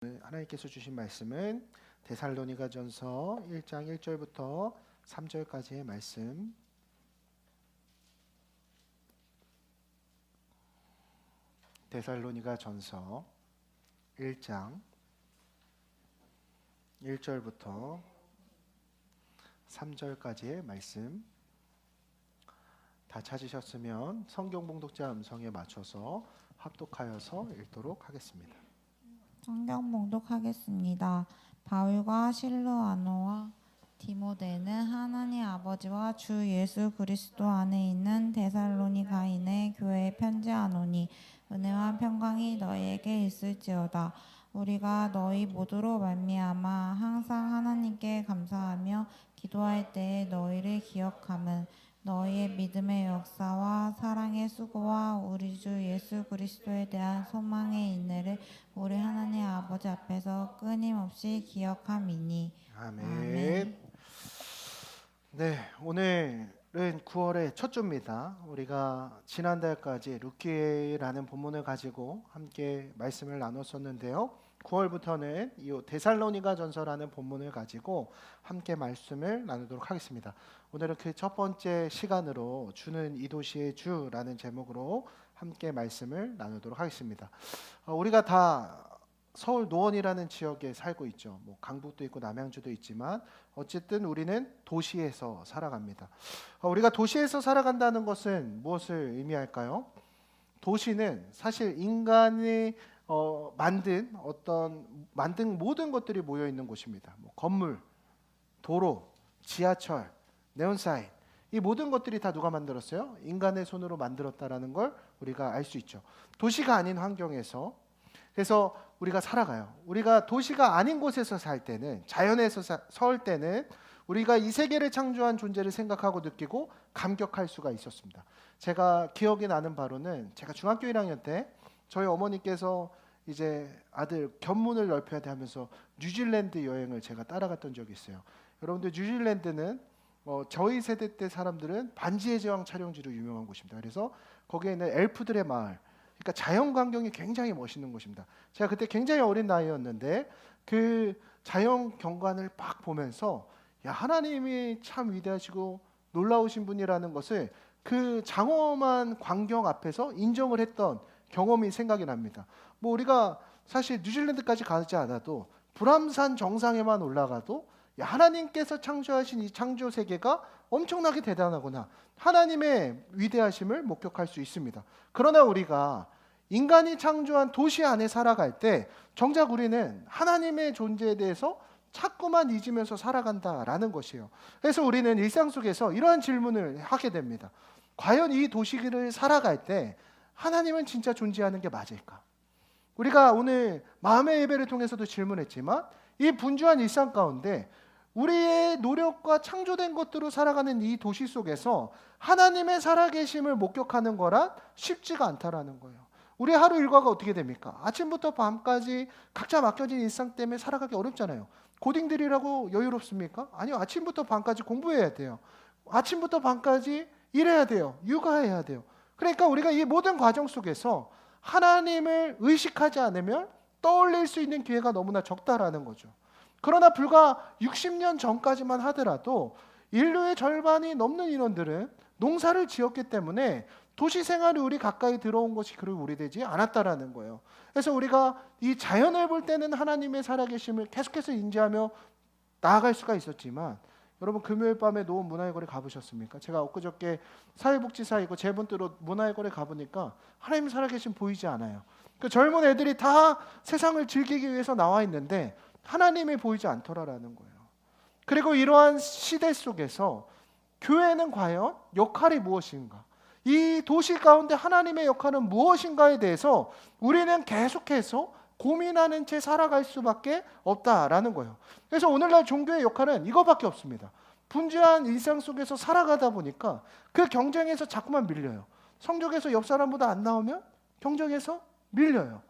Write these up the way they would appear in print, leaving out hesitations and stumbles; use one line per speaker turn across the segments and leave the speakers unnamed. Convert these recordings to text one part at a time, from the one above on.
하나님께서 주신 말씀은 데살로니가전서 1장 1절부터 3절까지의 말씀. 데살로니가전서 1장 1절부터 3절까지의 말씀. 다 찾으셨으면 성경 봉독자 음성에 맞춰서 합독하여서 읽도록 하겠습니다.
성경 봉독하겠습니다. 바울과 실루아노와 디모데는 하나님 아버지와 주 예수 그리스도 안에 있는 데살로니가인의 교회에 편지하노니 은혜와 평강이 너희에게 있을지어다. 우리가 너희 모두로 말미암아 항상 하나님께 감사하며 기도할 때에 너희를 기억함은 너희의 믿음의 역사와 사랑의 수고와 우리 주 예수 그리스도에 대한 소망의 인내를 우리 하나님 아버지 앞에서 끊임없이 기억함이니.
아멘. 네, 오늘은 9월의 첫 주입니다. 우리가 지난달까지 루키라는 본문을 가지고 함께 말씀을 나눴었는데요. 9월부터는 이 데살로니가 전서라는 본문을 가지고 함께 말씀을 나누도록 하겠습니다. 오늘은 그 첫 번째 시간으로 주는 이 도시의 주라는 제목으로 함께 말씀을 나누도록 하겠습니다. 우리가 다 서울 노원이라는 지역에 살고 있죠. 강북도 있고 남양주도 있지만 어쨌든 우리는 도시에서 살아갑니다. 우리가 도시에서 살아간다는 것은 무엇을 의미할까요? 도시는 사실 인간이 만든 모든 것들이 모여 있는 곳입니다. 건물, 도로, 지하철, 네온사인, 이 모든 것들이 다 누가 만들었어요? 인간의 손으로 만들었다라는 걸 우리가 알 수 있죠. 도시가 아닌 환경에서, 그래서 우리가 살아가요. 우리가 도시가 아닌 곳에서 살 때는, 자연에서 설 때는 우리가 이 세계를 창조한 존재를 생각하고 느끼고 감격할 수가 있었습니다. 제가 기억이 나는 바로는 제가 중학교 1학년 때 저희 어머니께서 이제 아들 견문을 넓혀야 돼 하면서 뉴질랜드 여행을 제가 따라갔던 적이 있어요. 여러분들 뉴질랜드는 저희 세대 때 사람들은 반지의 제왕 촬영지로 유명한 곳입니다. 그래서 거기에 있는 엘프들의 마을, 그러니까 자연 광경이 굉장히 멋있는 곳입니다. 제가 그때 굉장히 어린 나이였는데 그 자연 경관을 막 보면서 야, 하나님이 참 위대하시고 놀라우신 분이라는 것을 그 장엄한 광경 앞에서 인정을 했던 경험이 생각이 납니다. 우리가 사실 뉴질랜드까지 가지 않아도 불암산 정상에만 올라가도 야, 하나님께서 창조하신 이 창조 세계가 엄청나게 대단하구나, 하나님의 위대하심을 목격할 수 있습니다. 그러나 우리가 인간이 창조한 도시 안에 살아갈 때 정작 우리는 하나님의 존재에 대해서 자꾸만 잊으면서 살아간다라는 것이에요. 그래서 우리는 일상 속에서 이러한 질문을 하게 됩니다. 과연 이 도시를 살아갈 때 하나님은 진짜 존재하는 게 맞을까? 우리가 오늘 마음의 예배를 통해서도 질문했지만 이 분주한 일상 가운데 우리의 노력과 창조된 것들로 살아가는 이 도시 속에서 하나님의 살아계심을 목격하는 거란 쉽지가 않다라는 거예요. 우리 하루 일과가 어떻게 됩니까? 아침부터 밤까지 각자 맡겨진 일상 때문에 살아가기 어렵잖아요. 고딩들이라고 여유롭습니까? 아니요. 아침부터 밤까지 공부해야 돼요. 아침부터 밤까지 일해야 돼요. 육아해야 돼요. 그러니까 우리가 이 모든 과정 속에서 하나님을 의식하지 않으면 떠올릴 수 있는 기회가 너무나 적다라는 거죠. 그러나 불과 60년 전까지만 하더라도 인류의 절반이 넘는 인원들은 농사를 지었기 때문에 도시 생활이 우리 가까이 들어온 것이 그리 오래되지 않았다라는 거예요. 그래서 우리가 이 자연을 볼 때는 하나님의 살아계심을 계속해서 인지하며 나아갈 수가 있었지만, 여러분 금요일 밤에 노원 문화의거리 가보셨습니까? 제가 엊그저께 사회복지사이고 제분대로 문화의거리 가보니까 하나님 살아계심 보이지 않아요. 그 젊은 애들이 다 세상을 즐기기 위해서 나와 있는데 하나님이 보이지 않더라라는 거예요. 그리고 이러한 시대 속에서 교회는 과연 역할이 무엇인가? 이 도시 가운데 하나님의 역할은 무엇인가에 대해서 우리는 계속해서 고민하는 채 살아갈 수밖에 없다라는 거예요. 그래서 오늘날 종교의 역할은 이거밖에 없습니다. 분주한 일상 속에서 살아가다 보니까 그 경쟁에서 자꾸만 밀려요. 성적에서 옆 사람보다 안 나오면 경쟁에서 밀려요.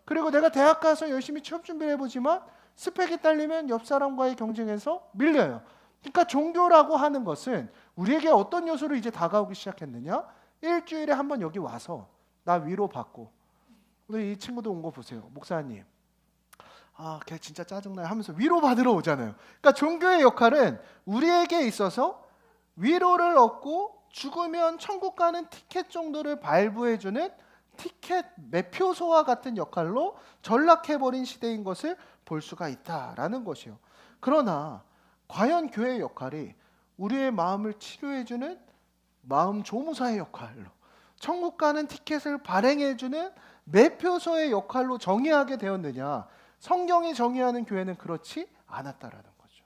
그리고 내가 대학 가서 열심히 취업 준비를 해보지만 스펙이 딸리면 옆 사람과의 경쟁에서 밀려요. 그러니까 종교라고 하는 것은 우리에게 어떤 요소로 이제 다가오기 시작했느냐? 일주일에 한 번 여기 와서 나 위로받고, 오늘 이 친구도 온 거 보세요. 목사님, 걔 진짜 짜증나요 하면서 위로받으러 오잖아요. 그러니까 종교의 역할은 우리에게 있어서 위로를 얻고 죽으면 천국 가는 티켓 정도를 발부해주는 티켓 매표소와 같은 역할로 전락해버린 시대인 것을 볼 수가 있다라는 것이요. 그러나 과연 교회의 역할이 우리의 마음을 치료해주는 마음 조무사의 역할로, 천국 가는 티켓을 발행해주는 매표소의 역할로 정의하게 되었느냐? 성경이 정의하는 교회는 그렇지 않았다라는 거죠.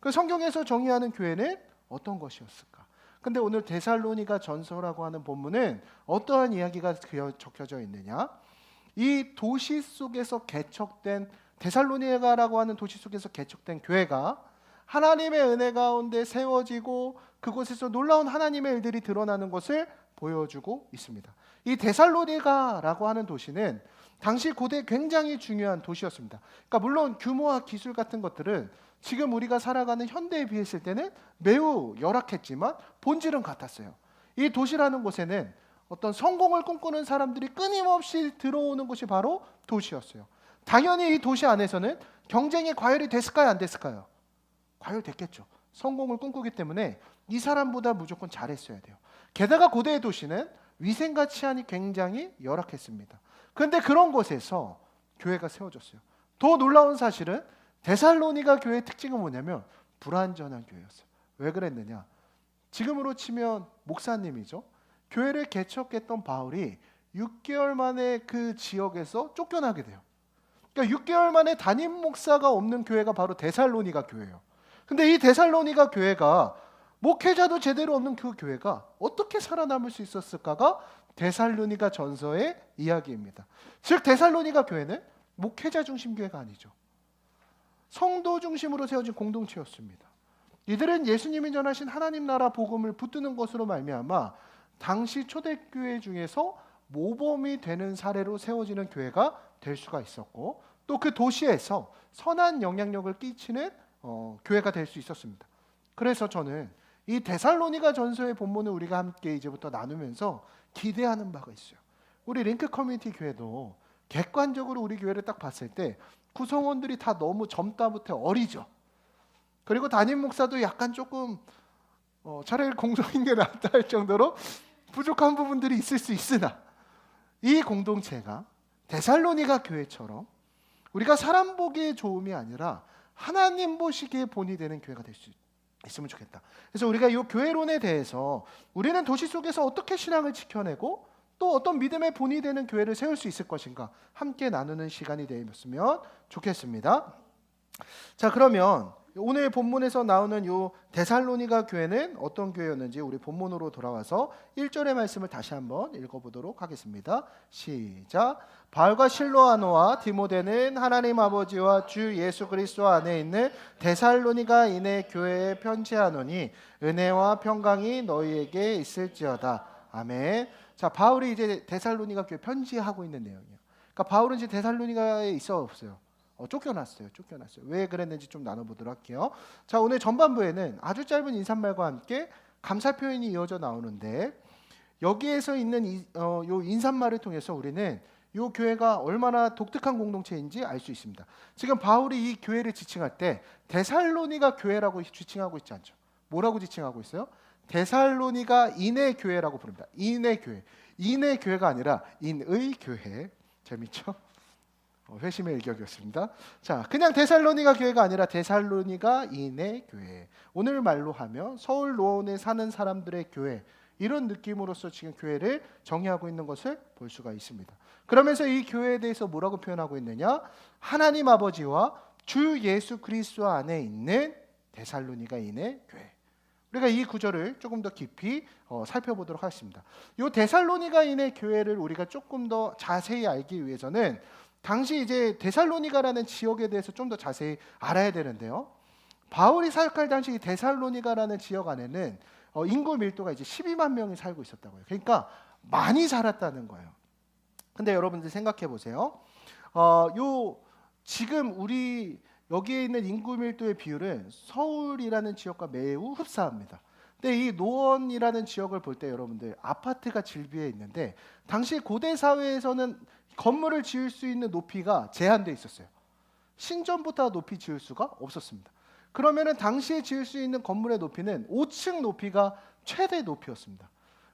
그 성경에서 정의하는 교회는 어떤 것이었을까? 근데 오늘 데살로니가 전서라고 하는 본문은 어떠한 이야기가 적혀져 있느냐? 이 도시 속에서 개척된 데살로니가라고 하는 도시 속에서 개척된 교회가 하나님의 은혜 가운데 세워지고 그곳에서 놀라운 하나님의 일들이 드러나는 것을 보여주고 있습니다. 이 데살로니가라고 하는 도시는 당시 고대 굉장히 중요한 도시였습니다. 그러니까 물론 규모와 기술 같은 것들은 지금 우리가 살아가는 현대에 비했을 때는 매우 열악했지만 본질은 같았어요. 이 도시라는 곳에는 어떤 성공을 꿈꾸는 사람들이 끊임없이 들어오는 곳이 바로 도시였어요. 당연히 이 도시 안에서는 경쟁이 과열이 됐을까요? 안 됐을까요? 과열됐겠죠. 성공을 꿈꾸기 때문에 이 사람보다 무조건 잘했어야 돼요. 게다가 고대의 도시는 위생과 치안이 굉장히 열악했습니다. 그런데 그런 곳에서 교회가 세워졌어요. 더 놀라운 사실은 데살로니가 교회의 특징은 뭐냐면 불완전한 교회였어요. 왜 그랬느냐? 지금으로 치면 목사님이죠. 교회를 개척했던 바울이 6개월 만에 그 지역에서 쫓겨나게 돼요. 그러니까 6개월 만에 담임 목사가 없는 교회가 바로 데살로니가 교회예요. 근데 이 데살로니가 교회가 목회자도 제대로 없는 그 교회가 어떻게 살아남을 수 있었을까가 데살로니가 전서의 이야기입니다. 즉 데살로니가 교회는 목회자 중심 교회가 아니죠. 성도 중심으로 세워진 공동체였습니다. 이들은 예수님이 전하신 하나님 나라 복음을 붙드는 것으로 말미암아 당시 초대교회 중에서 모범이 되는 사례로 세워지는 교회가 될 수가 있었고, 또 그 도시에서 선한 영향력을 끼치는 교회가 될 수 있었습니다. 그래서 저는 이 데살로니가 전서의 본문을 우리가 함께 이제부터 나누면서 기대하는 바가 있어요. 우리 링크 커뮤니티 교회도 객관적으로 우리 교회를 딱 봤을 때 구성원들이 다 너무 젊다 못해 어리죠. 그리고 담임 목사도 약간 조금 차라리 공성인 게 낫다 할 정도로 부족한 부분들이 있을 수 있으나, 이 공동체가 데살로니가 교회처럼 우리가 사람 보기에 좋음이 아니라 하나님 보시기에 본이 되는 교회가 될 수 있으면 좋겠다. 그래서 우리가 이 교회론에 대해서 우리는 도시 속에서 어떻게 신앙을 지켜내고 또 어떤 믿음의 본이 되는 교회를 세울 수 있을 것인가 함께 나누는 시간이 되었으면 좋겠습니다. 자, 그러면 오늘 본문에서 나오는 이 데살로니가 교회는 어떤 교회였는지 우리 본문으로 돌아와서 1절의 말씀을 다시 한번 읽어보도록 하겠습니다. 시작. 바울과 실로아노와 디모데는 하나님 아버지와 주 예수 그리스도 안에 있는 데살로니가인의 교회에 편지하노니 은혜와 평강이 너희에게 있을지어다. 아멘. 자, 바울이 이제 데살로니가 교회 편지하고 있는 내용이에요. 그러니까 바울은 이제 데살로니가에 있어 없어요. 쫓겨났어요. 왜 그랬는지 좀 나눠보도록 할게요. 자, 오늘 전반부에는 아주 짧은 인사말과 함께 감사 표현이 이어져 나오는데, 여기에서 있는 요 인사말을 통해서 우리는 이 교회가 얼마나 독특한 공동체인지 알 수 있습니다. 지금 바울이 이 교회를 지칭할 때 데살로니가 교회라고 지칭하고 있지 않죠. 뭐라고 지칭하고 있어요? 데살로니가 인의 교회라고 부릅니다. 인의 교회. 인의 교회가 아니라 인의 교회. 재밌죠? 회심의 일격이었습니다. 자, 그냥 데살로니가 교회가 아니라 데살로니가 인의 교회. 오늘 말로 하면 서울 노원에 사는 사람들의 교회, 이런 느낌으로서 지금 교회를 정의하고 있는 것을 볼 수가 있습니다. 그러면서 이 교회에 대해서 뭐라고 표현하고 있느냐? 하나님 아버지와 주 예수 그리스도 안에 있는 데살로니가인의 교회. 우리가 이 구절을 조금 더 깊이 살펴보도록 하겠습니다. 이 데살로니가인의 교회를 우리가 조금 더 자세히 알기 위해서는 당시 이제 데살로니가라는 지역에 대해서 좀 더 자세히 알아야 되는데요. 바울이 사역할 당시 데살로니가라는 지역 안에는 인구 밀도가 이제 12만 명이 살고 있었다고요. 그러니까 많이 살았다는 거예요. 근데 여러분들 생각해 보세요. 요 지금 우리 여기에 있는 인구 밀도의 비율은 서울이라는 지역과 매우 흡사합니다. 근데 이 노원이라는 지역을 볼 때 여러분들 아파트가 질비해 있는데, 당시 고대 사회에서는 건물을 지을 수 있는 높이가 제한되어 있었어요. 신전보다 높이 지을 수가 없었습니다. 그러면은 당시에 지을 수 있는 건물의 높이는 5층 높이가 최대 높이였습니다.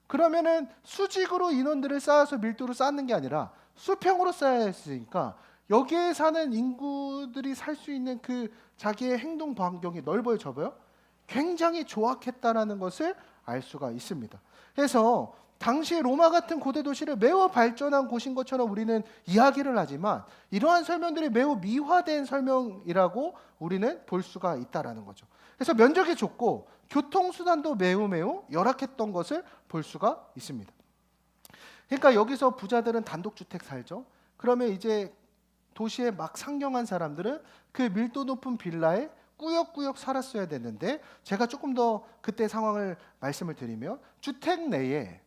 그러면은 수직으로 인원들을 쌓아서 밀도로 쌓는 게 아니라 수평으로 쌓아야 했으니까 여기에 사는 인구들이 살 수 있는 그 자기의 행동 반경이 넓어요, 좁아요? 굉장히 조악했다라는 것을 알 수가 있습니다. 그래서 당시 로마 같은 고대 도시를 매우 발전한 곳인 것처럼 우리는 이야기를 하지만 이러한 설명들이 매우 미화된 설명이라고 우리는 볼 수가 있다라는 거죠. 그래서 면적이 좁고 교통수단도 매우 열악했던 것을 볼 수가 있습니다. 그러니까 여기서 부자들은 단독주택 살죠. 그러면 이제 도시에 막 상경한 사람들은 그 밀도 높은 빌라에 꾸역꾸역 살았어야 되는데, 제가 조금 더 그때 상황을 말씀을 드리면 주택 내에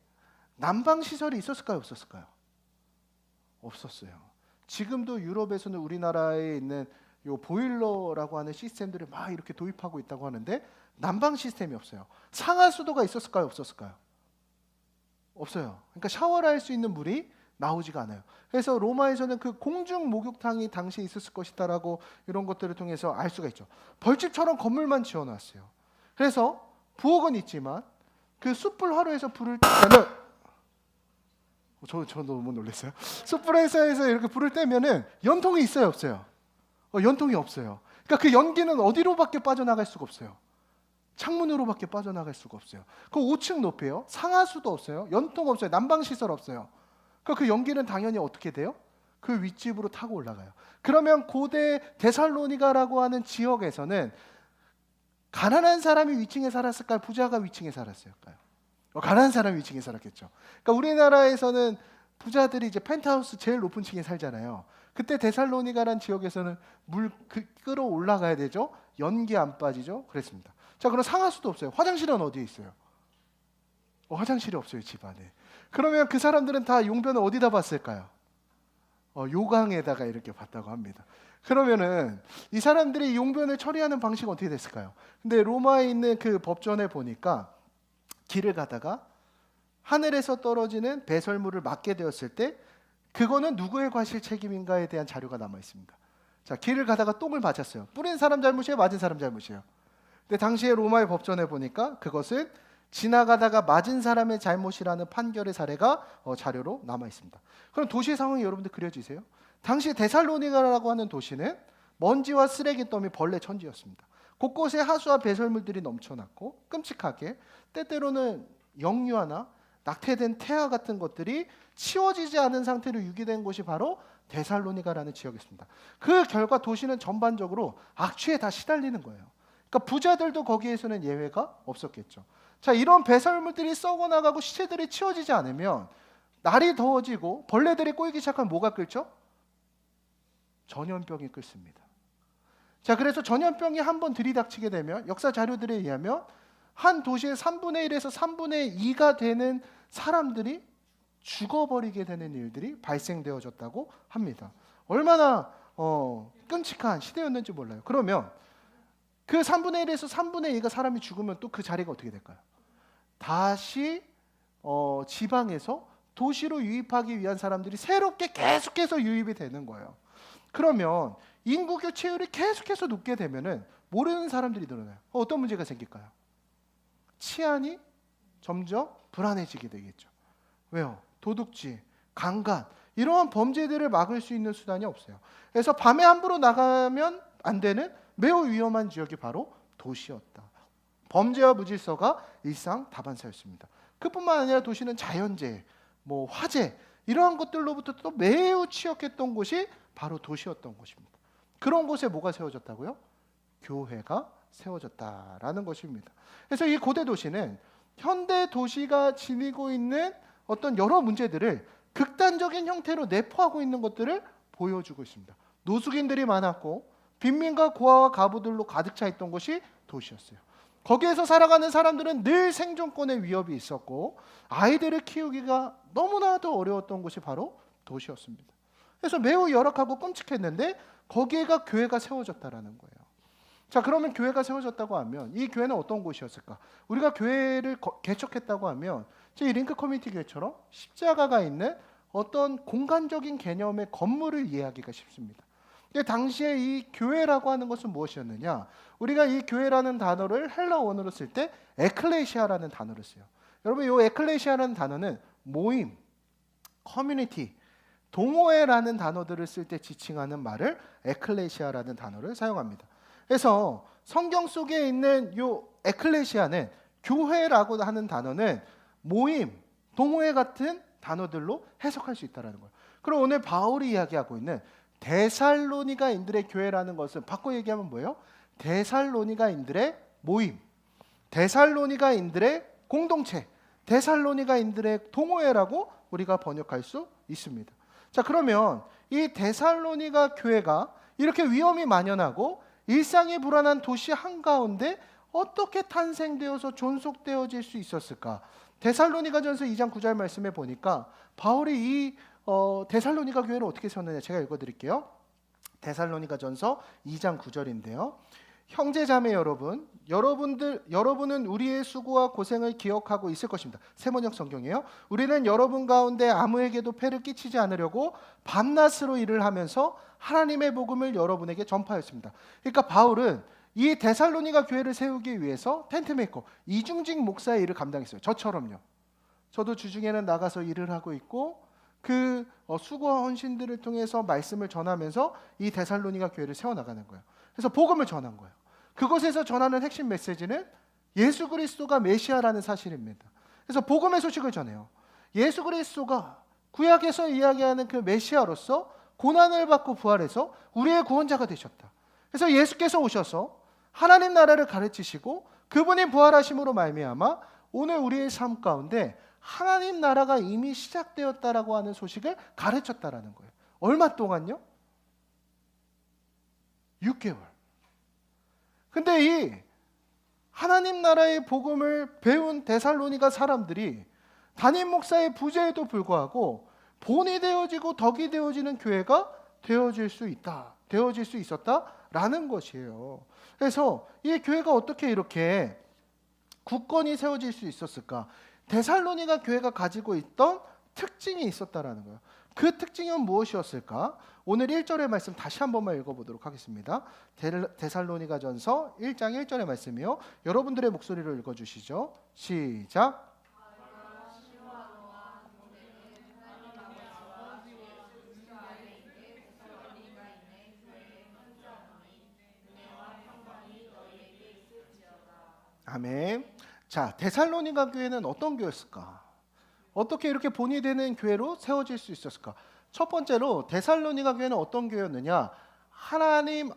난방 시설이 있었을까요, 없었을까요? 없었어요. 지금도 유럽에서는 우리나라에 있는 요 보일러라고 하는 시스템들을 막 이렇게 도입하고 있다고 하는데 난방 시스템이 없어요. 상하수도가 있었을까요, 없었을까요? 없어요. 그러니까 샤워를 할 수 있는 물이 나오지가 않아요. 그래서 로마에서는 그 공중 목욕탕이 당시에 있었을 것이다라고 이런 것들을 통해서 알 수가 있죠. 벌집처럼 건물만 지어놨어요. 그래서 부엌은 있지만 그 숯불 화로에서 불을 떼면은 저 너무 놀랐어요. 숯불 회사에서 이렇게 불을 떼면은 연통이 있어요, 없어요? 연통이 없어요. 그러니까 그 연기는 어디로밖에 빠져나갈 수가 없어요. 창문으로밖에 빠져나갈 수가 없어요. 그 5층 높이에요. 상하수도 없어요. 연통 없어요. 난방시설 없어요. 그 연기는 당연히 어떻게 돼요? 그 윗집으로 타고 올라가요. 그러면 고대 데살로니가라고 하는 지역에서는 가난한 사람이 위층에 살았을까요? 부자가 위층에 살았을까요? 가난한 사람이 위층에 살았겠죠. 그러니까 우리나라에서는 부자들이 이제 펜트하우스 제일 높은 층에 살잖아요. 그때 데살로니가라는 지역에서는 물 끌어 올라가야 되죠. 연기 안 빠지죠. 그랬습니다. 자, 그럼 상하수도 없어요. 화장실은 어디에 있어요? 화장실이 없어요, 집안에. 그러면 그 사람들은 다 용변을 어디다 봤을까요? 요강에다가 이렇게 봤다고 합니다. 그러면은 이 사람들이 용변을 처리하는 방식은 어떻게 됐을까요? 근데 로마에 있는 그 법전에 보니까 길을 가다가 하늘에서 떨어지는 배설물을 맞게 되었을 때 그거는 누구의 과실 책임인가에 대한 자료가 남아 있습니다. 자, 길을 가다가 똥을 맞았어요. 뿌린 사람 잘못이에요, 맞은 사람 잘못이에요? 근데 당시에 로마의 법전에 보니까 그것은 지나가다가 맞은 사람의 잘못이라는 판결의 사례가 자료로 남아 있습니다. 그럼 도시의 상황이 여러분들 그려지세요? 당시 데살로니가라고 하는 도시는 먼지와 쓰레기 더미 벌레 천지였습니다. 곳곳에 하수와 배설물들이 넘쳐났고 끔찍하게 때때로는 역류하나 낙태된 태아 같은 것들이 치워지지 않은 상태로 유기된 곳이 바로 데살로니가라는 지역이었습니다. 그 결과 도시는 전반적으로 악취에 다 시달리는 거예요. 그러니까 부자들도 거기에서는 예외가 없었겠죠. 자, 이런 배설물들이 썩어나가고 시체들이 치워지지 않으면 날이 더워지고 벌레들이 꼬이기 시작하면 뭐가 끓죠? 전염병이 끓습니다. 자, 그래서 전염병이 한번 들이닥치게 되면 역사 자료들에 의하면 한 도시의 3분의 1에서 3분의 2가 되는 사람들이 죽어버리게 되는 일들이 발생되어졌다고 합니다. 얼마나 끔찍한 시대였는지 몰라요. 그러면 그 3분의 1에서 3분의 2가 사람이 죽으면 또 그 자리가 어떻게 될까요? 다시 지방에서 도시로 유입하기 위한 사람들이 새롭게 계속해서 유입이 되는 거예요. 그러면 인구 교체율이 계속해서 높게 되면은 모르는 사람들이 늘어나요. 어떤 문제가 생길까요? 치안이 점점 불안해지게 되겠죠. 왜요? 도둑질, 강간 이러한 범죄들을 막을 수 있는 수단이 없어요. 그래서 밤에 함부로 나가면 안 되는 매우 위험한 지역이 바로 도시였다. 범죄와 무질서가 일상 다반사였습니다. 그뿐만 아니라 도시는 자연재해, 화재 이러한 것들로부터 또 매우 취약했던 곳이 바로 도시였던 곳입니다. 그런 곳에 뭐가 세워졌다고요? 교회가 세워졌다라는 것입니다. 그래서 이 고대 도시는 현대 도시가 지니고 있는 어떤 여러 문제들을 극단적인 형태로 내포하고 있는 것들을 보여주고 있습니다. 노숙인들이 많았고 빈민과 고아와 가부들로 가득 차 있던 것이 도시였어요. 거기에서 살아가는 사람들은 늘 생존권의 위협이 있었고 아이들을 키우기가 너무나도 어려웠던 곳이 바로 도시였습니다. 그래서 매우 열악하고 끔찍했는데 거기에가 교회가 세워졌다라는 거예요. 자, 그러면 교회가 세워졌다고 하면 이 교회는 어떤 곳이었을까? 우리가 교회를 개척했다고 하면 이 링크 커뮤니티 교회처럼 십자가가 있는 어떤 공간적인 개념의 건물을 이해하기가 쉽습니다. 당시에 이 교회라고 하는 것은 무엇이었느냐? 우리가 이 교회라는 단어를 헬라 원어로 쓸 때 에클레시아라는 단어를 써요. 여러분, 이 에클레시아라는 단어는 모임, 커뮤니티, 동호회라는 단어들을 쓸 때 지칭하는 말을 에클레시아라는 단어를 사용합니다. 그래서 성경 속에 있는 이 에클레시아는, 교회라고 하는 단어는 모임, 동호회 같은 단어들로 해석할 수 있다는 거예요. 그럼 오늘 바울이 이야기하고 있는 데살로니가인들의 교회라는 것은 바꿔 얘기하면 뭐예요? 데살로니가인들의 모임, 데살로니가인들의 공동체, 데살로니가인들의 동호회라고 우리가 번역할 수 있습니다. 자, 그러면 이 데살로니가 교회가 이렇게 위험이 만연하고 일상이 불안한 도시 한가운데 어떻게 탄생되어서 존속되어질 수 있었을까? 데살로니가전서 2장 9절 말씀에 보니까 바울이 이 데살로니가 교회를 어떻게 세웠느냐, 제가 읽어드릴게요. 데살로니가전서 2장 9절인데요. 형제자매 여러분, 여러분은 우리의 수고와 고생을 기억하고 있을 것입니다. 세번역 성경이에요. 우리는 여러분 가운데 아무에게도 폐를 끼치지 않으려고 밤낮으로 일을 하면서 하나님의 복음을 여러분에게 전파했습니다. 그러니까 바울은 이 데살로니가 교회를 세우기 위해서 텐트메이커, 이중직 목사의 일을 감당했어요. 저처럼요. 저도 주중에는 나가서 일을 하고 있고 그 수고와 헌신들을 통해서 말씀을 전하면서 이 데살로니가 교회를 세워나가는 거예요. 그래서 복음을 전한 거예요. 그곳에서 전하는 핵심 메시지는 예수 그리스도가 메시아라는 사실입니다. 그래서 복음의 소식을 전해요. 예수 그리스도가 구약에서 이야기하는 그 메시아로서 고난을 받고 부활해서 우리의 구원자가 되셨다. 그래서 예수께서 오셔서 하나님 나라를 가르치시고 그분이 부활하심으로 말미암아 오늘 우리의 삶 가운데 하나님 나라가 이미 시작되었다라고 하는 소식을 가르쳤다라는 거예요. 얼마 동안요? 6개월. 근데 이 하나님 나라의 복음을 배운 데살로니가 사람들이 담임 목사의 부재에도 불구하고 본이 되어지고 덕이 되어지는 교회가 되어질 수 있었다라는 것이에요. 그래서 이 교회가 어떻게 이렇게 굳건히 세워질 수 있었을까? 데살로니가 교회가 가지고 있던 특징이 있었다라는 거예요. 그 특징은 무엇이었을까? 오늘 1절의 말씀 다시 한 번만 읽어보도록 하겠습니다. 데살로니가전서 1장 1절의 말씀이요. 여러분들의 목소리로 읽어주시죠. 시작. 아멘. 자, 데살로니가 교회는 어떤 교회였을까? 어떻게 이렇게 본이 되는 교회로 세워질 수 있었을까? 첫 번째로 데살로니가 교회는 어떤 교회였느냐? 하나님을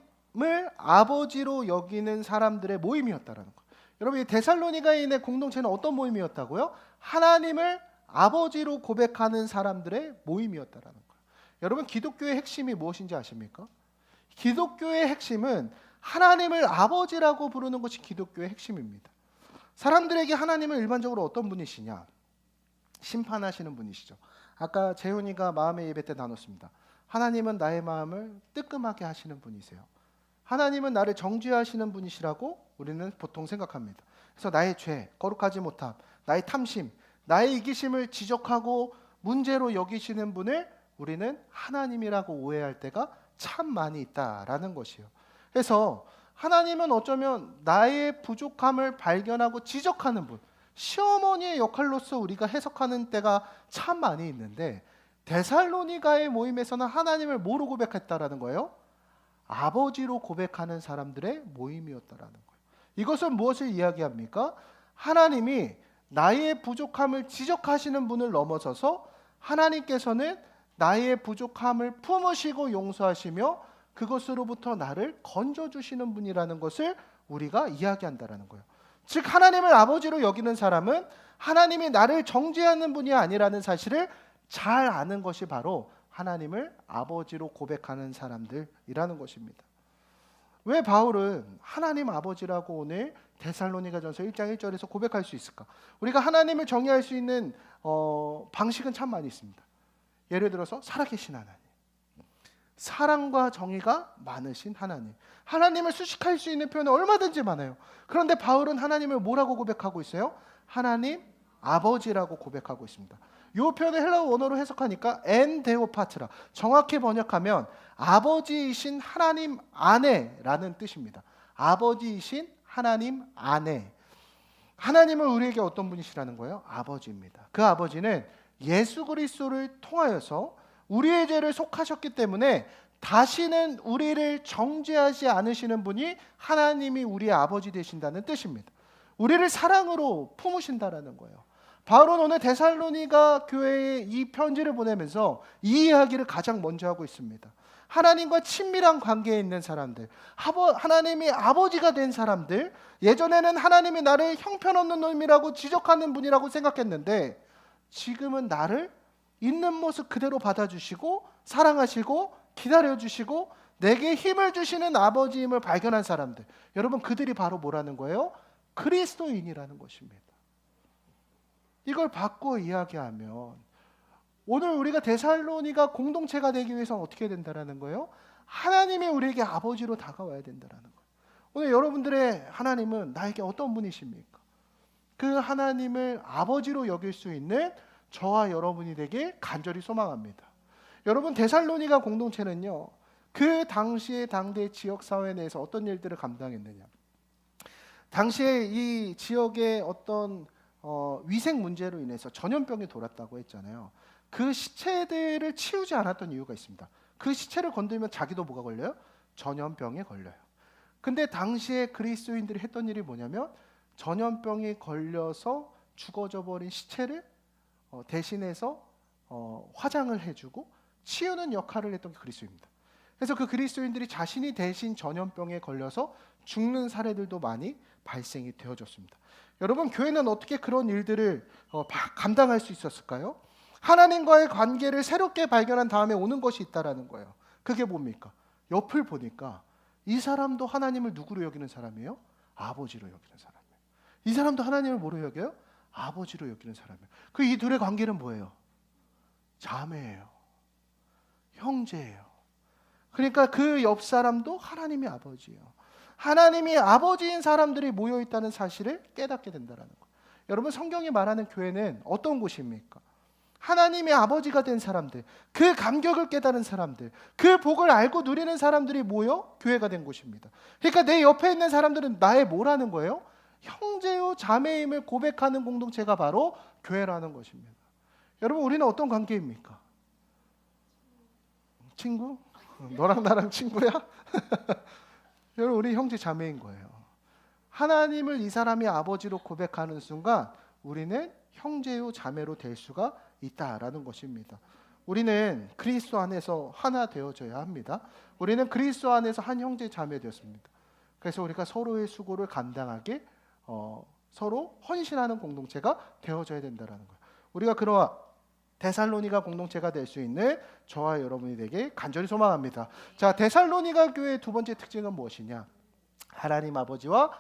아버지로 여기는 사람들의 모임이었다라는 거예요. 여러분, 이 데살로니가인의 공동체는 어떤 모임이었다고요? 하나님을 아버지로 고백하는 사람들의 모임이었다라는 거예요. 여러분, 기독교의 핵심이 무엇인지 아십니까? 기독교의 핵심은 하나님을 아버지라고 부르는 것이 기독교의 핵심입니다. 사람들에게 하나님은 일반적으로 어떤 분이시냐? 심판하시는 분이시죠. 아까 재훈이가 마음의 예배 때 나눴습니다. 하나님은 나의 마음을 뜨끔하게 하시는 분이세요. 하나님은 나를 정죄하시는 분이시라고 우리는 보통 생각합니다. 그래서 나의 죄, 거룩하지 못함, 나의 탐심, 나의 이기심을 지적하고 문제로 여기시는 분을 우리는 하나님이라고 오해할 때가 참 많이 있다라는 것이에요. 그래서 하나님은 어쩌면 나의 부족함을 발견하고 지적하는 분, 시어머니의 역할로서 우리가 해석하는 때가 참 많이 있는데 데살로니가의 모임에서는 하나님을 뭐로 고백했다라는 거예요? 아버지로 고백하는 사람들의 모임이었다라는 거예요. 이것은 무엇을 이야기합니까? 하나님이 나의 부족함을 지적하시는 분을 넘어서서 하나님께서는 나의 부족함을 품으시고 용서하시며 그것으로부터 나를 건져주시는 분이라는 것을 우리가 이야기한다라는 거예요. 즉 하나님을 아버지로 여기는 사람은 하나님이 나를 정죄하는 분이 아니라는 사실을 잘 아는 것이 바로 하나님을 아버지로 고백하는 사람들이라는 것입니다. 왜 바울은 하나님 아버지라고 오늘 데살로니가전서 1장 1절에서 고백할 수 있을까? 우리가 하나님을 정의할 수 있는 방식은 참 많이 있습니다. 예를 들어서 살아계신 하나님, 사랑과 정의가 많으신 하나님, 하나님을 수식할 수 있는 표현은 얼마든지 많아요. 그런데 바울은 하나님을 뭐라고 고백하고 있어요? 하나님 아버지라고 고백하고 있습니다. 이 표현을 헬라어 원어로 해석하니까 엔 데오 파트라, 정확히 번역하면 아버지이신 하나님 아내라는 뜻입니다. 아버지이신 하나님 아내. 하나님은 우리에게 어떤 분이시라는 거예요? 아버지입니다. 그 아버지는 예수 그리스도를 통하여서 우리의 죄를 속하셨기 때문에 다시는 우리를 정죄하지 않으시는 분이 하나님이 우리의 아버지 되신다는 뜻입니다. 우리를 사랑으로 품으신다라는 거예요. 바울은 오늘 데살로니가 교회에 이 편지를 보내면서 이 이야기를 가장 먼저 하고 있습니다. 하나님과 친밀한 관계에 있는 사람들, 하나님이 아버지가 된 사람들, 예전에는 하나님이 나를 형편없는 놈이라고 지적하는 분이라고 생각했는데 지금은 나를 있는 모습 그대로 받아주시고 사랑하시고 기다려주시고 내게 힘을 주시는 아버지임을 발견한 사람들, 여러분 그들이 바로 뭐라는 거예요? 그리스도인이라는 것입니다. 이걸 바꿔 이야기하면 오늘 우리가 데살로니가 공동체가 되기 위해서는 어떻게 된다라는 거예요? 하나님이 우리에게 아버지로 다가와야 된다라는 거예요. 오늘 여러분들의 하나님은 나에게 어떤 분이십니까? 그 하나님을 아버지로 여길 수 있는 저와 여러분이 되길 간절히 소망합니다. 여러분 데살로니가 공동체는요, 그 당시의 당대 지역사회 내에서 어떤 일들을 감당했느냐, 당시에 이 지역의 어떤 위생 문제로 인해서 전염병이 돌았다고 했잖아요. 그 시체들을 치우지 않았던 이유가 있습니다. 그 시체를 건들면 자기도 뭐가 걸려요? 전염병에 걸려요. 근데 당시에 그리스도인들이 했던 일이 뭐냐면 전염병이 걸려서 죽어져 버린 시체를 대신해서 화장을 해주고 치우는 역할을 했던 게 그리스도입니다. 그래서 그 그리스도인들이 자신이 대신 전염병에 걸려서 죽는 사례들도 많이 발생이 되어졌습니다. 여러분 교회는 어떻게 그런 일들을 감당할 수 있었을까요? 하나님과의 관계를 새롭게 발견한 다음에 오는 것이 있다라는 거예요. 그게 뭡니까? 옆을 보니까 이 사람도 하나님을 누구로 여기는 사람이에요? 아버지로 여기는 사람이에요. 이 사람도 하나님을 뭐로 여겨요? 아버지로 여기는 사람이에요. 그 이 둘의 관계는 뭐예요? 자매예요. 형제예요. 그러니까 그 옆 사람도 하나님이 아버지예요. 하나님이 아버지인 사람들이 모여 있다는 사실을 깨닫게 된다는 거예요. 여러분 성경이 말하는 교회는 어떤 곳입니까? 하나님의 아버지가 된 사람들, 그 감격을 깨달은 사람들, 그 복을 알고 누리는 사람들이 모여 교회가 된 곳입니다. 그러니까 내 옆에 있는 사람들은 나의 뭐라는 거예요? 형제요 자매임을 고백하는 공동체가 바로 교회라는 것입니다. 여러분 우리는 어떤 관계입니까? 친구? 너랑 나랑 친구야? 여러분 우리 형제 자매인 거예요. 하나님을 이 사람이 아버지로 고백하는 순간 우리는 형제요 자매로 될 수가 있다라는 것입니다. 우리는 그리스도 안에서 하나 되어져야 합니다. 우리는 그리스도 안에서 한 형제 자매 되었습니다. 그래서 우리가 서로의 수고를 감당하게 서로 헌신하는 공동체가 되어져야 된다라는 거예요. 우리가 그러한 데살로니가 공동체가 될 수 있는 저와 여러분이 되게 간절히 소망합니다. 자, 데살로니가 교회의 두 번째 특징은 무엇이냐? 하나님 아버지와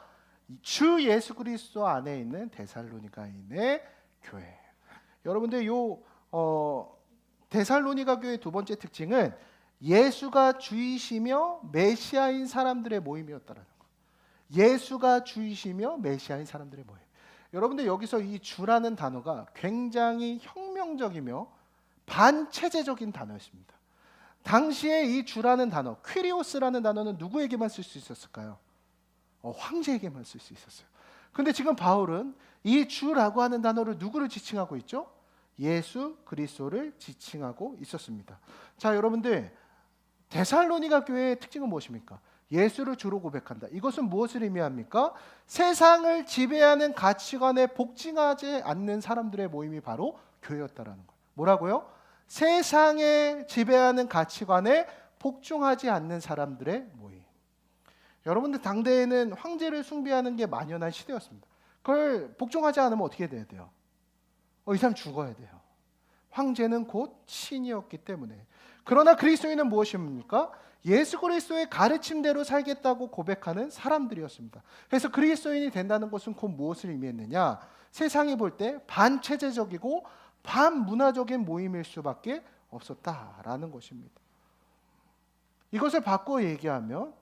주 예수 그리스도 안에 있는 데살로니가인의 교회. 여러분들 요 데살로니가 교회의 두 번째 특징은 예수가 주이시며 메시아인 사람들의 모임이었다라는 거예요. 예수가 주이시며 메시아인 사람들의 모임. 여러분들 여기서 이 주라는 단어가 굉장히 혁명적이며 반체제적인 단어였습니다. 당시에 이 주라는 단어, 퀴리오스라는 단어는 누구에게만 쓸 수 있었을까요? 황제에게만 쓸 수 있었어요. 근데 지금 바울은 이 주라고 하는 단어를 누구를 지칭하고 있죠? 예수 그리스도를 지칭하고 있었습니다. 자, 여러분들 데살로니가 교회의 특징은 무엇입니까? 예수를 주로 고백한다. 이것은 무엇을 의미합니까? 세상을 지배하는 가치관에 복종하지 않는 사람들의 모임이 바로 교회였다라는 거예요. 뭐라고요? 세상에 지배하는 가치관에 복종하지 않는 사람들의 모임. 여러분들 당대에는 황제를 숭배하는 게 만연한 시대였습니다. 그걸 복종하지 않으면 어떻게 돼야 돼요? 이 사람 죽어야 돼요. 황제는 곧 신이었기 때문에. 그러나 그리스도인은 무엇입니까? 예수 그리스도의 가르침대로 살겠다고 고백하는 사람들이었습니다. 그래서 그리스도인이 된다는 것은 곧 무엇을 의미했느냐? 세상이 볼 때 반체제적이고 반문화적인 모임일 수밖에 없었다라는 것입니다. 이것을 바꿔 얘기하면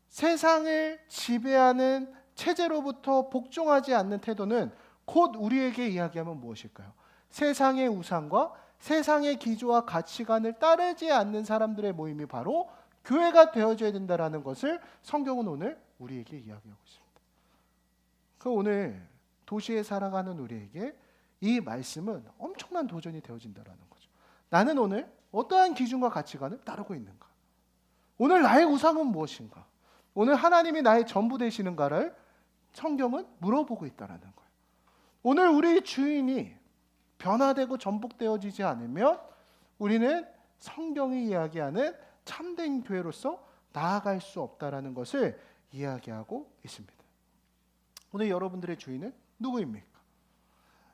세상을 지배하는 체제로부터 복종하지 않는 태도는 곧 우리에게 이야기하면 무엇일까요? 세상의 우상과 세상의 기조와 가치관을 따르지 않는 사람들의 모임이 바로 교회가 되어져야 된다라는 것을 성경은 오늘 우리에게 이야기하고 있습니다. 그 오늘 도시에 살아가는 우리에게 이 말씀은 엄청난 도전이 되어진다라는 거죠. 나는 오늘 어떠한 기준과 가치관을 따르고 있는가? 오늘 나의 우상은 무엇인가? 오늘 하나님이 나의 전부 되시는가를 성경은 물어보고 있다라는 거예요. 오늘 우리 주인이 변화되고 전복되어지지 않으면 우리는 성경이 이야기하는 참된 교회로서 나아갈 수 없다라는 것을 이야기하고 있습니다. 오늘 여러분들의 주인은 누구입니까?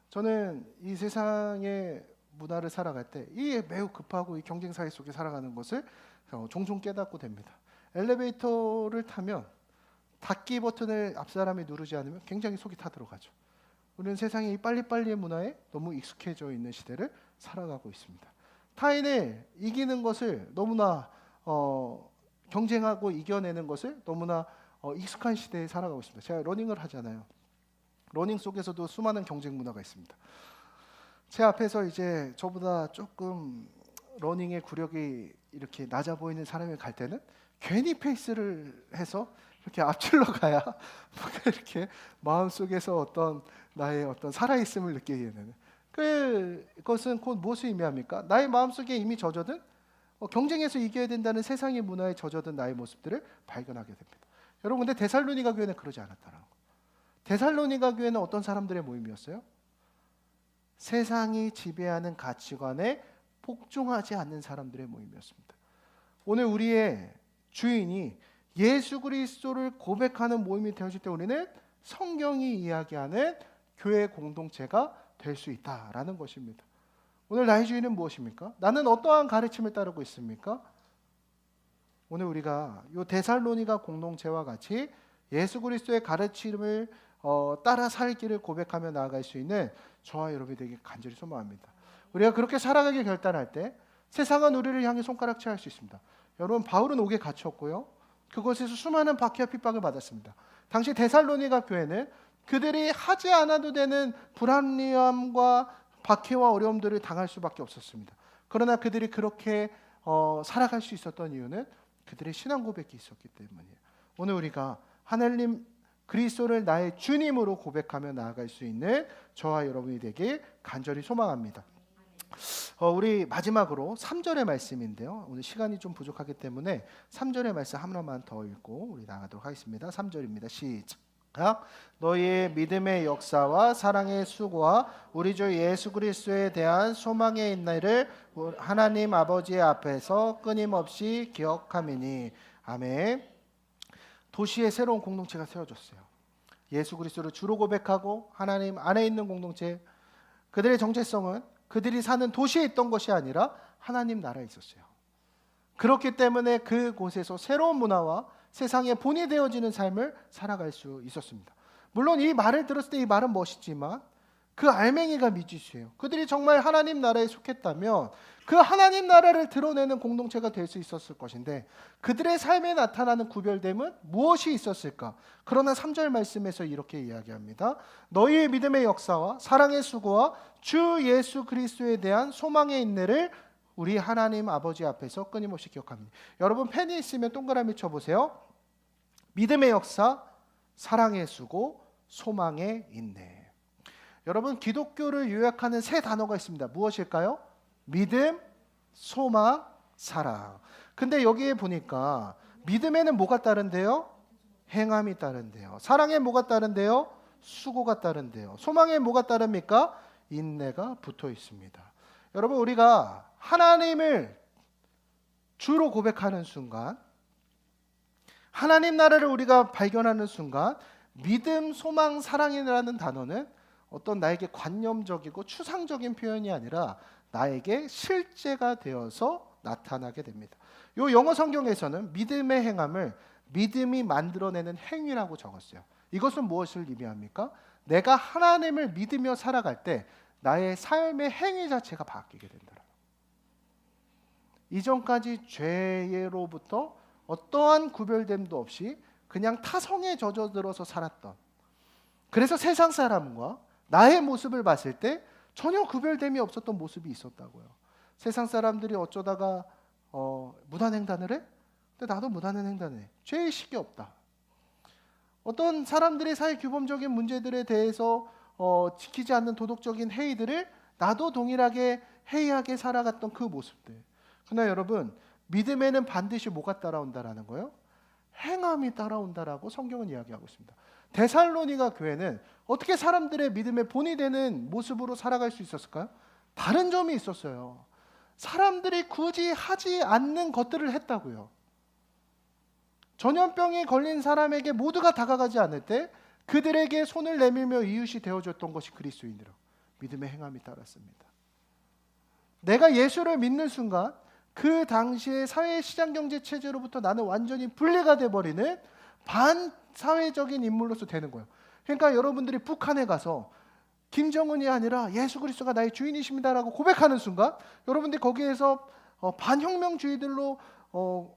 저는 이 세상의 문화를 살아갈 때 이 매우 급하고 이 경쟁 사회 속에 살아가는 것을 종종 깨닫고 됩니다. 엘리베이터를 타면 닫기 버튼을 앞 사람이 누르지 않으면 굉장히 속이 타들어가죠. 우리는 세상의 이 빨리빨리의 문화에 너무 익숙해져 있는 시대를 살아가고 있습니다. 타인을 이기는 것을 너무나 경쟁하고 이겨내는 것을 너무나 익숙한 시대에 살아가고 있습니다. 제가 러닝을 하잖아요. 러닝 속에서도 수많은 경쟁 문화가 있습니다. 제 앞에서 이제 저보다 조금 러닝의 구력이 이렇게 낮아 보이는 사람이 갈 때는 괜히 페이스를 해서 이렇게 앞질러 가야 이렇게 마음속에서 어떤 나의 어떤 살아있음을 느끼게 되는, 그것은 곧 무엇을 의미합니까? 나의 마음속에 이미 젖어든 경쟁에서 이겨야 된다는 세상의 문화에 젖어든 나의 모습들을 발견하게 됩니다. 여러분, 근데 데살로니가 교회는 그러지 않았다라는 거. 데살로니가 교회는 어떤 사람들의 모임이었어요? 세상이 지배하는 가치관에 복종하지 않는 사람들의 모임이었습니다. 오늘 우리의 주인이 예수 그리스도를 고백하는 모임이 되어질 때 우리는 성경이 이야기하는 교회 공동체가 될 수 있다라는 것입니다. 오늘 나의 주인은 무엇입니까? 나는 어떠한 가르침을 따르고 있습니까? 오늘 우리가 이 데살로니가 공동체와 같이 예수 그리스도의 가르침을 따라 살기를 고백하며 나아갈 수 있는 저와 여러분이 되게 간절히 소망합니다. 우리가 그렇게 살아가길 결단할 때 세상은 우리를 향해 손가락질할 수 있습니다. 여러분, 바울은 옥에 갇혔고요. 그곳에서 수많은 박해와 핍박을 받았습니다. 당시 데살로니가 교회는 그들이 하지 않아도 되는 불합리함과 박해와 어려움들을 당할 수밖에 없었습니다. 그러나 그들이 그렇게 살아갈 수 있었던 이유는 그들의 신앙 고백이 있었기 때문이에요. 오늘 우리가 하나님 그리스도를 나의 주님으로 고백하며 나아갈 수 있는 저와 여러분이 되길 간절히 소망합니다. 우리 마지막으로 3절의 말씀인데요. 오늘 시간이 좀 부족하기 때문에 3절의 말씀 하나만 더 읽고 우리 나가도록 하겠습니다. 3절입니다. 시작. 너희의 믿음의 역사와 사랑의 수고와 우리 주 예수 그리스도에 대한 소망의 인내를 하나님 아버지 앞에서 끊임없이 기억하미니. 아멘. 도시에 새로운 공동체가 세워졌어요. 예수 그리스도를 주로 고백하고 하나님 안에 있는 공동체, 그들의 정체성은 그들이 사는 도시에 있던 것이 아니라 하나님 나라에 있었어요. 그렇기 때문에 그곳에서 새로운 문화와 세상의 본이 되어지는 삶을 살아갈 수 있었습니다. 물론 이 말을 들었을 때 이 말은 멋있지만 그 알맹이가 미지수예요. 그들이 정말 하나님 나라에 속했다면 그 하나님 나라를 드러내는 공동체가 될 수 있었을 것인데 그들의 삶에 나타나는 구별됨은 무엇이 있었을까? 그러나 3절 말씀에서 이렇게 이야기합니다. 너희의 믿음의 역사와 사랑의 수고와 주 예수 그리스도에 대한 소망의 인내를 우리 하나님 아버지 앞에서 끊임없이 기억합니다. 여러분, 펜이 있으면 동그라미 쳐보세요. 믿음의 역사, 사랑의 수고, 소망의 인내. 여러분, 기독교를 요약하는 세 단어가 있습니다. 무엇일까요? 믿음, 소망, 사랑. 근데 여기에 보니까 믿음에는 뭐가 따른대요? 행함이 따른대요. 사랑에 뭐가 따른대요? 수고가 따른대요. 소망에 뭐가 따릅니까? 인내가 붙어 있습니다. 여러분, 우리가 하나님을 주로 고백하는 순간, 하나님 나라를 우리가 발견하는 순간 믿음, 소망, 사랑이라는 단어는 어떤 나에게 관념적이고 추상적인 표현이 아니라 나에게 실제가 되어서 나타나게 됩니다. 이 영어 성경에서는 믿음의 행함을 믿음이 만들어내는 행위라고 적었어요. 이것은 무엇을 의미합니까? 내가 하나님을 믿으며 살아갈 때 나의 삶의 행위 자체가 바뀌게 된다. 이전까지 죄로부터 어떠한 구별됨도 없이 그냥 타성에 젖어들어서 살았던, 그래서 세상 사람과 나의 모습을 봤을 때 전혀 구별됨이 없었던 모습이 있었다고요. 세상 사람들이 어쩌다가 무단횡단을 해? 근데 나도 무단횡단을 해. 죄의식이 없다. 어떤 사람들의 사회 규범적인 문제들에 대해서 지키지 않는 도덕적인 행위들을 나도 동일하게 해이하게 살아갔던 그 모습들. 그러나 여러분, 믿음에는 반드시 뭐가 따라온다라는 거예요? 행함이 따라온다라고 성경은 이야기하고 있습니다. 데살로니가 교회는 어떻게 사람들의 믿음의 본이 되는 모습으로 살아갈 수 있었을까요? 다른 점이 있었어요. 사람들이 굳이 하지 않는 것들을 했다고요. 전염병에 걸린 사람에게 모두가 다가가지 않을 때 그들에게 손을 내밀며 이웃이 되어줬던 것이 그리스도인이라 믿음의 행함이 따랐습니다. 내가 예수를 믿는 순간 그 당시의 사회 시장 경제 체제로부터 나는 완전히 분리가 돼버리는 반사회적인 인물로서 되는 거예요. 그러니까 여러분들이 북한에 가서 김정은이 아니라 예수 그리스도가 나의 주인이십니다라고 고백하는 순간 여러분들이 거기에서 반혁명주의들로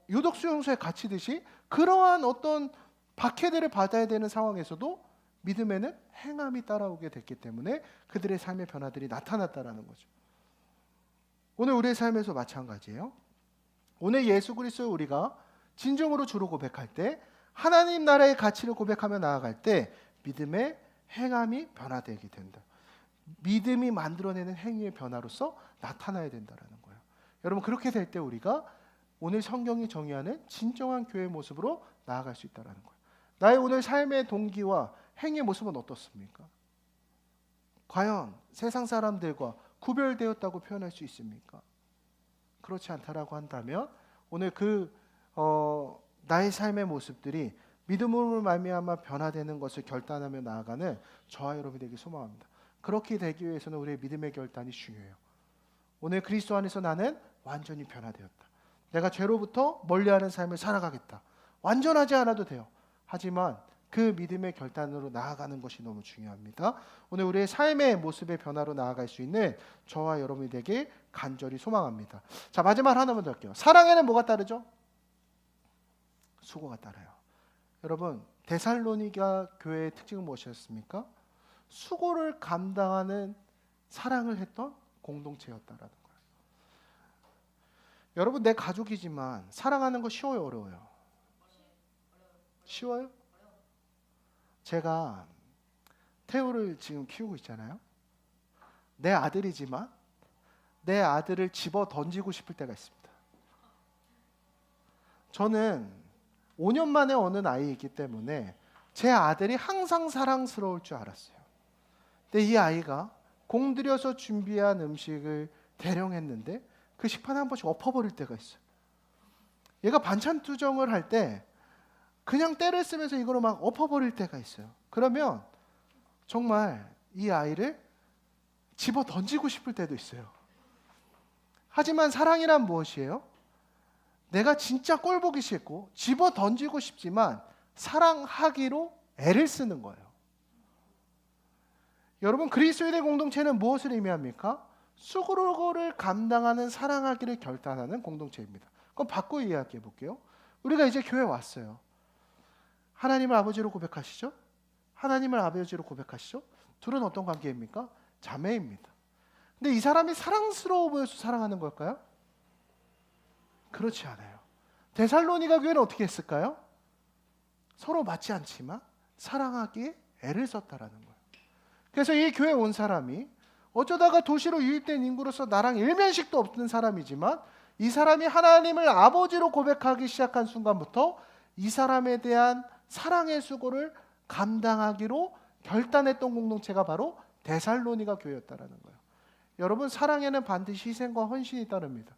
유독 수용소에 갇히듯이 그러한 어떤 박해들을 받아야 되는 상황에서도 믿음에는 행함이 따라오게 됐기 때문에 그들의 삶의 변화들이 나타났다라는 거죠. 오늘 우리의 삶에서 마찬가지예요. 오늘 예수 그리스도를 우리가 진정으로 주로 고백할 때 하나님 나라의 가치를 고백하며 나아갈 때 믿음의 행함이 변화되게 된다. 믿음이 만들어내는 행위의 변화로서 나타나야 된다라는 거예요. 여러분 그렇게 될 때 우리가 오늘 성경이 정의하는 진정한 교회의 모습으로 나아갈 수 있다라는 거예요. 나의 오늘 삶의 동기와 행위의 모습은 어떻습니까? 과연 세상 사람들과 구별되었다고 표현할 수 있습니까? 그렇지 않다라고 한다면 오늘 나의 삶의 모습들이 믿음으로 말미암아 변화되는 것을 결단하며 나아가는 저와 여러분이 되기 소망합니다. 그렇게 되기 위해서는 우리의 믿음의 결단이 중요해요. 오늘 그리스도 안에서 나는 완전히 변화되었다. 내가 죄로부터 멀리하는 삶을 살아가겠다. 완전하지 않아도 돼요. 하지만 그 믿음의 결단으로 나아가는 것이 너무 중요합니다. 오늘 우리의 삶의 모습의 변화로 나아갈 수 있는 저와 여러분이 되길 간절히 소망합니다. 자, 마지막 하나만 더 할게요. 사랑에는 뭐가 따르죠? 수고가 따라요. 여러분 데살로니가 교회의 특징은 무엇이었습니까? 수고를 감당하는 사랑을 했던 공동체였다라는 거예요. 여러분 내 가족이지만 사랑하는 거 쉬워요, 어려워요? 쉬워요? 제가 태우를 지금 키우고 있잖아요. 내 아들이지만 내 아들을 집어 던지고 싶을 때가 있습니다. 저는 5년 만에 얻는 아이이기 때문에 제 아들이 항상 사랑스러울 줄 알았어요. 근데 이 아이가 공들여서 준비한 음식을 대령했는데 그 식판에 한 번씩 엎어버릴 때가 있어요. 얘가 반찬 투정을 할 때 그냥 때를 쓰면서 이거를 막 엎어버릴 때가 있어요. 그러면 정말 이 아이를 집어 던지고 싶을 때도 있어요. 하지만 사랑이란 무엇이에요? 내가 진짜 꼴 보기 싫고 집어 던지고 싶지만 사랑하기로 애를 쓰는 거예요. 여러분 그리스도인의 공동체는 무엇을 의미합니까? 수고를 감당하는 사랑하기를 결단하는 공동체입니다. 그럼 바꿔 이야기해 볼게요. 우리가 이제 교회 왔어요. 하나님을 아버지로 고백하시죠? 하나님을 아버지로 고백하시죠? 둘은 어떤 관계입니까? 자매입니다. 근데 이 사람이 사랑스러워 보여서 사랑하는 걸까요? 그렇지 않아요. 데살로니가 교회는 어떻게 했을까요? 서로 맞지 않지만 사랑하기에 애를 썼다라는 거예요. 그래서 이 교회에 온 사람이 어쩌다가 도시로 유입된 인구로서 나랑 일면식도 없는 사람이지만 이 사람이 하나님을 아버지로 고백하기 시작한 순간부터 이 사람에 대한 사랑의 수고를 감당하기로 결단했던 공동체가 바로 데살로니가 교회였다라는 거예요. 여러분 사랑에는 반드시 희생과 헌신이 따릅니다.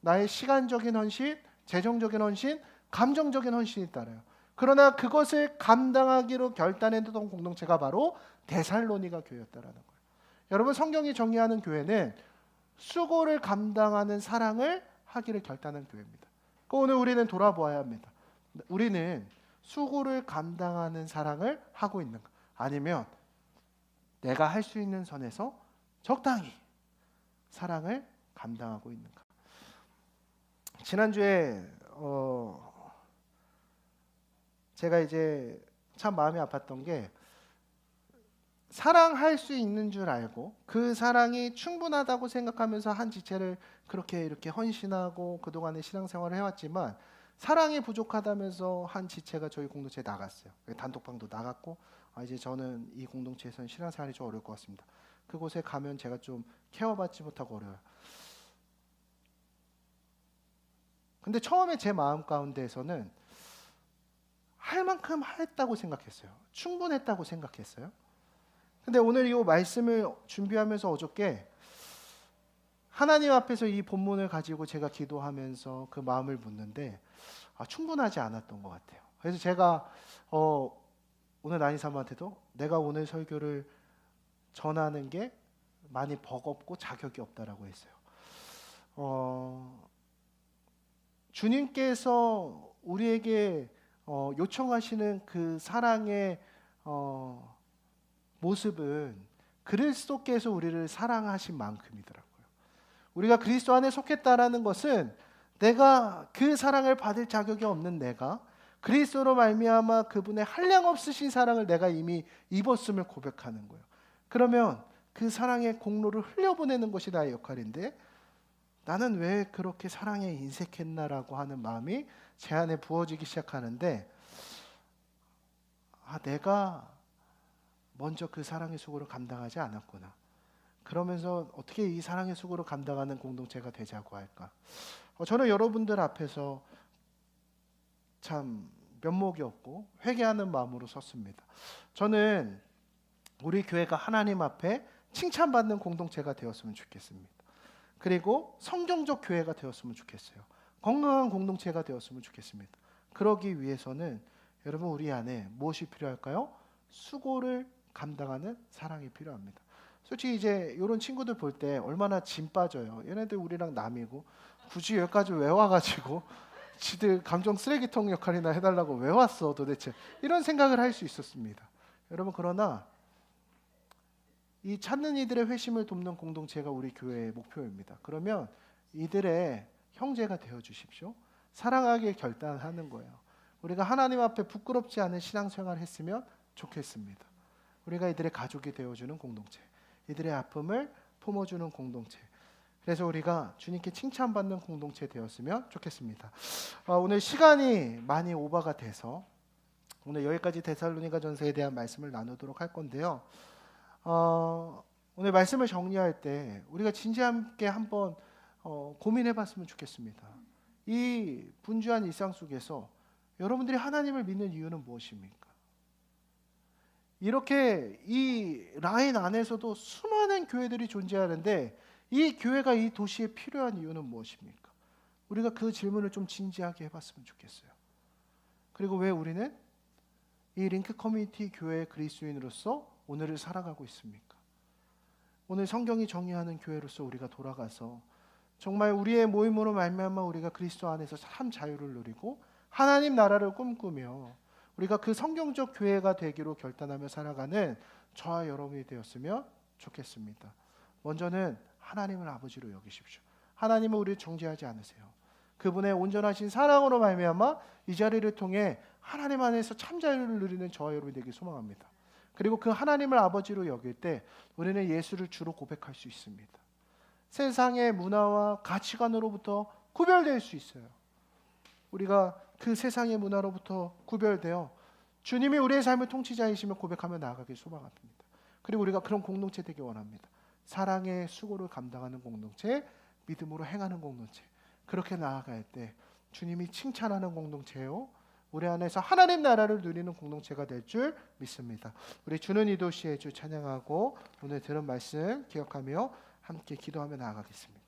나의 시간적인 헌신, 재정적인 헌신, 감정적인 헌신이 따라요. 그러나 그것을 감당하기로 결단했던 공동체가 바로 데살로니가 교회였다라는 거예요. 여러분 성경이 정의하는 교회는 수고를 감당하는 사랑을 하기를 결단한 교회입니다. 오늘 우리는 돌아보아야 합니다. 우리는 수고를 감당하는 사랑을 하고 있는가? 아니면 내가 할 수 있는 선에서 적당히 사랑을 감당하고 있는가? 지난주에 제가 이제 참 마음이 아팠던 게 사랑할 수 있는 줄 알고 그 사랑이 충분하다고 생각하면서 한 지체를 그렇게 이렇게 헌신하고 그동안의 신앙생활을 해왔지만 사랑이 부족하다면서 한 지체가 저희 공동체에 나갔어요. 단톡방도 나갔고 이제 저는 이 공동체에서는 신앙생활이 좀 어려울 것 같습니다. 그곳에 가면 제가 좀 케어받지 못하고 어려워요. 근데 처음에 제 마음 가운데에서는 할 만큼 했다고 생각했어요. 충분했다고 생각했어요. 근데 오늘 이 말씀을 준비하면서 어저께 하나님 앞에서 이 본문을 가지고 제가 기도하면서 그 마음을 묻는데 충분하지 않았던 것 같아요. 그래서 제가 오늘 나인사모한테도 내가 오늘 설교를 전하는 게 많이 버겁고 자격이 없다라고 했어요. 주님께서 우리에게 요청하시는 그 사랑의 모습은 그리스도께서 우리를 사랑하신 만큼이더라고요. 우리가 그리스도 안에 속했다라는 것은 내가 그 사랑을 받을 자격이 없는 내가 그리스도로 말미암아 그분의 한량없으신 사랑을 내가 이미 입었음을 고백하는 거예요. 그러면 그 사랑의 공로를 흘려보내는 것이 나의 역할인데 나는 왜 그렇게 사랑에 인색했나라고 하는 마음이 제 안에 부어지기 시작하는데 내가 먼저 그 사랑의 수고를 감당하지 않았구나. 그러면서 어떻게 이 사랑의 수고를 감당하는 공동체가 되자고 할까? 저는 여러분들 앞에서 참 면목이 없고 회개하는 마음으로 섰습니다. 저는 우리 교회가 하나님 앞에 칭찬받는 공동체가 되었으면 좋겠습니다. 그리고 성경적 교회가 되었으면 좋겠어요. 건강한 공동체가 되었으면 좋겠습니다. 그러기 위해서는 여러분 우리 안에 무엇이 필요할까요? 수고를 감당하는 사랑이 필요합니다. 솔직히 이제 이런 친구들 볼 때 얼마나 진 빠져요. 얘네들 우리랑 남이고 굳이 여기까지 왜 와가지고 지들 감정 쓰레기통 역할이나 해달라고 왜 왔어 도대체 이런 생각을 할 수 있었습니다. 여러분 그러나 이 찾는 이들의 회심을 돕는 공동체가 우리 교회의 목표입니다. 그러면 이들의 형제가 되어 주십시오. 사랑하게 결단하는 거예요. 우리가 하나님 앞에 부끄럽지 않은 신앙생활을 했으면 좋겠습니다. 우리가 이들의 가족이 되어주는 공동체, 이들의 아픔을 품어주는 공동체, 그래서 우리가 주님께 칭찬받는 공동체 되었으면 좋겠습니다. 오늘 시간이 많이 오버가 돼서 오늘 여기까지 데살로니가 전서에 대한 말씀을 나누도록 할 건데요. 오늘 말씀을 정리할 때 우리가 진지하게 한번 고민해봤으면 좋겠습니다. 이 분주한 일상 속에서 여러분들이 하나님을 믿는 이유는 무엇입니까? 이렇게 이 라인 안에서도 수많은 교회들이 존재하는데 이 교회가 이 도시에 필요한 이유는 무엇입니까? 우리가 그 질문을 좀 진지하게 해봤으면 좋겠어요. 그리고 왜 우리는 이 링크 커뮤니티 교회의 그리스도인으로서 오늘을 살아가고 있습니까? 오늘 성경이 정의하는 교회로서 우리가 돌아가서 정말 우리의 모임으로 말미암아 우리가 그리스도 안에서 참 자유를 누리고 하나님 나라를 꿈꾸며 우리가 그 성경적 교회가 되기로 결단하며 살아가는 저와 여러분이 되었으면 좋겠습니다. 먼저는 하나님을 아버지로 여기십시오. 하나님은 우리를 정죄하지 않으세요. 그분의 온전하신 사랑으로 말미암아 이 자리를 통해 하나님 안에서 참 자유를 누리는 저와 여러분이 되길 소망합니다. 그리고 그 하나님을 아버지로 여길 때 우리는 예수를 주로 고백할 수 있습니다. 세상의 문화와 가치관으로부터 구별될 수 있어요. 우리가 그 세상의 문화로부터 구별되어 주님이 우리의 삶의 통치자이시며 고백하며 나아가길 소망합니다. 그리고 우리가 그런 공동체 되기 원합니다. 사랑의 수고를 감당하는 공동체, 믿음으로 행하는 공동체, 그렇게 나아갈 때 주님이 칭찬하는 공동체요, 우리 안에서 하나님 나라를 누리는 공동체가 될 줄 믿습니다. 우리 주는 이 도시의 주 찬양하고 오늘 들은 말씀 기억하며 함께 기도하며 나아가겠습니다.